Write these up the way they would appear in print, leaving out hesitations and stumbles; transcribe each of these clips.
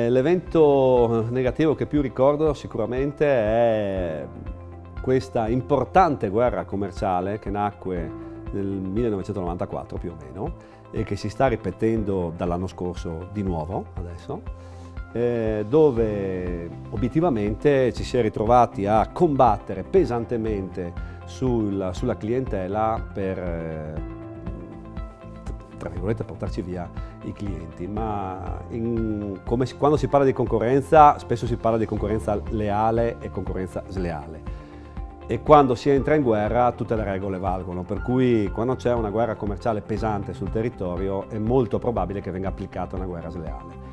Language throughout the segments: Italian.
L'evento negativo che più ricordo sicuramente è questa importante guerra commerciale che nacque nel 1994 più o meno e che si sta ripetendo dall'anno scorso di nuovo adesso, dove obiettivamente ci si è ritrovati a combattere pesantemente sulla clientela per tra virgolette portarci via i clienti, ma quando si parla di concorrenza spesso si parla di concorrenza leale e concorrenza sleale. E quando si entra in guerra tutte le regole valgono, per cui quando c'è una guerra commerciale pesante sul territorio è molto probabile che venga applicata una guerra sleale.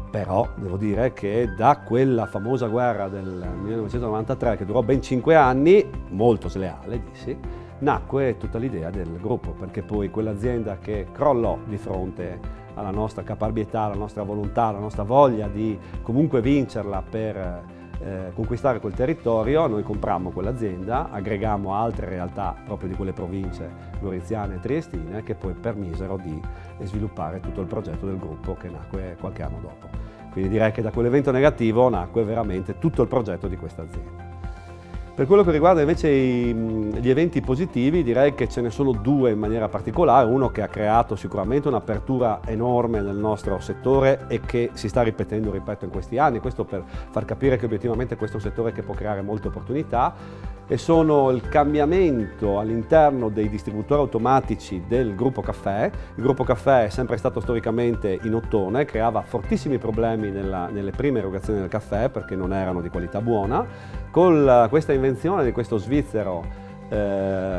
Però devo dire che da quella famosa guerra del 1993 che durò ben 5 anni, molto sleale dissi, nacque tutta l'idea del gruppo, perché poi quell'azienda che crollò di fronte alla nostra caparbietà, alla nostra volontà, alla nostra voglia di comunque vincerla per conquistare quel territorio, noi comprammo quell'azienda, aggregammo altre realtà proprio di quelle province goriziane e triestine che poi permisero di sviluppare tutto il progetto del gruppo che nacque qualche anno dopo. Quindi direi che da quell'evento negativo nacque veramente tutto il progetto di questa azienda. Per quello che riguarda invece gli eventi positivi, direi che ce ne sono due in maniera particolare, uno che ha creato sicuramente un'apertura enorme nel nostro settore e che si sta ripetendo, ripeto, in questi anni, questo per far capire che obiettivamente questo è un settore che può creare molte opportunità, e sono il cambiamento all'interno dei distributori automatici del gruppo caffè. Il gruppo caffè è sempre stato storicamente in ottone, creava fortissimi problemi nelle prime erogazioni del caffè perché non erano di qualità buona. Con questa invenzione di questo svizzero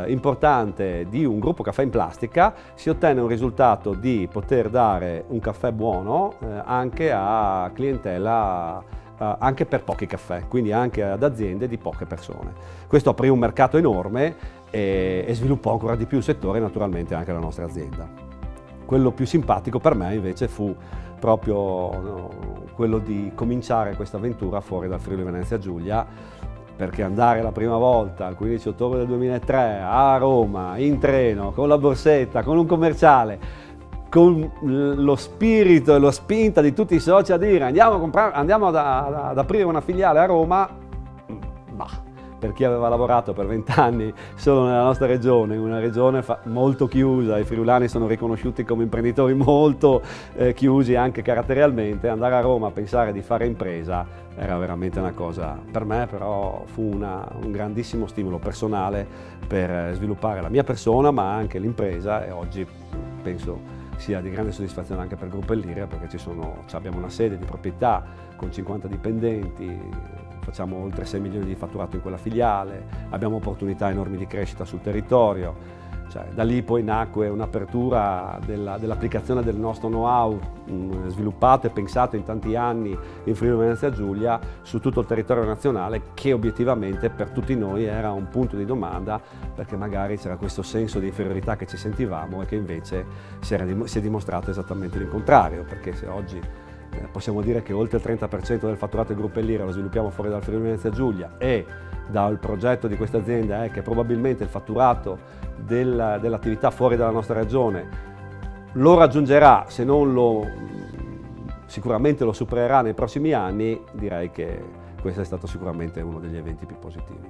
importante di un gruppo caffè in plastica si ottenne un risultato di poter dare un caffè buono anche a clientela anche per pochi caffè, quindi anche ad aziende di poche persone. Questo aprì un mercato enorme e sviluppò ancora di più il settore e naturalmente anche la nostra azienda. Quello più simpatico per me invece fu proprio quello di cominciare questa avventura fuori dal Friuli Venezia Giulia, perché andare la prima volta il 15 ottobre del 2003 a Roma in treno con la borsetta, con un commerciale, con lo spirito e la spinta di tutti i soci a dire andiamo ad aprire una filiale a Roma, per chi aveva lavorato per 20 anni solo nella nostra regione, una regione molto chiusa, i friulani sono riconosciuti come imprenditori molto chiusi anche caratterialmente, andare a Roma a pensare di fare impresa era veramente una cosa, per me però fu un grandissimo stimolo personale per sviluppare la mia persona ma anche l'impresa, e oggi penso sia di grande soddisfazione anche per il gruppo Illyria, perché abbiamo una sede di proprietà con 50 dipendenti, facciamo oltre 6 milioni di fatturato in quella filiale, abbiamo opportunità enormi di crescita sul territorio. Da lì poi nacque un'apertura dell'applicazione del nostro know-how sviluppato e pensato in tanti anni in Friuli Venezia Giulia su tutto il territorio nazionale, che obiettivamente per tutti noi era un punto di domanda, perché magari c'era questo senso di inferiorità che ci sentivamo e che invece si è dimostrato esattamente il contrario, perché se oggi possiamo dire che oltre il 30% del fatturato del gruppo Illyria lo sviluppiamo fuori dal Friuli Venezia Giulia, e dal progetto di questa azienda è che probabilmente il fatturato dell'attività fuori dalla nostra regione lo raggiungerà, se non sicuramente lo supererà nei prossimi anni, direi che questo è stato sicuramente uno degli eventi più positivi.